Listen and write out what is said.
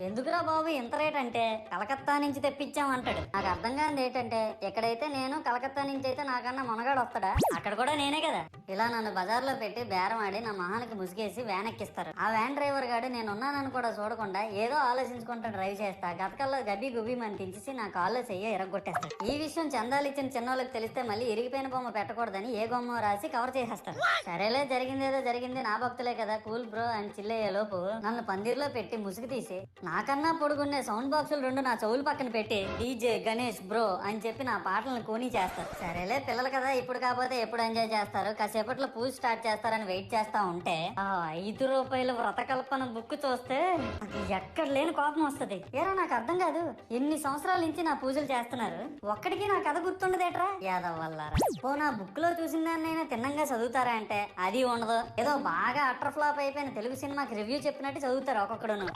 ఎందుకురా బాబు ఇంత రేట్ అంటే కలకత్తా నుంచి తెప్పించాం అంటాడు. నాకు అర్థం కానిది ఏంటంటే ఎక్కడైతే నేను కలకత్తా నుంచి అయితే నాకన్నా మొనగాడు వస్తాడా, అక్కడ కూడా నేనే కదా. ఇలా నన్ను బజార్లో పెట్టి బేరం ఆడి నా మొహానికి ముసుగేసి వ్యాన్ ఎక్కిస్తారు. ఆ వ్యాన్ డ్రైవర్ గాడు నేను ఉన్నానని కూడా చూడకుండా ఏదో ఆలోచించుకుంటా డ్రైవ్ చేస్తా గతకల్లో గబ్బి గుబ్బి అని తించేసి నా కాల్లో చెయ్యి ఎరగొట్టేస్తాడు. ఈ విషయం చందాలు ఇచ్చిన చిన్నోళ్ళకి తెలిస్తే మళ్ళీ ఇరిగిపోయిన బొమ్మ పెట్టకూడదని ఏ బొమ్మ రాసి కవర్ చేసేస్తారు. సరేలే జరిగిందేదో జరిగింది, నా భక్తులే కదా కూల్ బ్రో అని చిల్లయ్యే లోపు నన్ను పందిర్లో పెట్టి ముసుగు తీసి నాకన్నా పొడుగుండే సౌండ్ బాక్సులు 2 నా చెవులు పక్కన పెట్టి డీజే గణేష్ బ్రో అని చెప్పి నా పాటలను కోని చేస్తారు. సరేలే పిల్లలు కదా ఇప్పుడు కాకపోతే ఎప్పుడు ఎంజాయ్ చేస్తారు, కాసేపట్లో పూజ స్టార్ట్ చేస్తారని వెయిట్ చేస్తా ఉంటే ఆ 5 రూపాయల వ్రతకల్పన బుక్ చూస్తే అది ఎక్కడ లేని కోపం వస్తుంది. ఏరా నాకు అర్థం కాదు, ఎన్ని సంవత్సరాల నుంచి నా పూజలు చేస్తున్నారు, ఒక్కడికి నా కథ గుర్తుండదేట్రా యాదవ్ వల్లారా. ఓ నా బుక్ లో చూసిన దాన్నైనా తిన్నంగా చదువుతారా అంటే అది ఉండదు. ఏదో బాగా అటర్ ఫ్లాప్ అయిపోయిన తెలుగు సినిమాకి రివ్యూ చెప్పినట్టు చదువుతారు ఒక్కొక్కడును.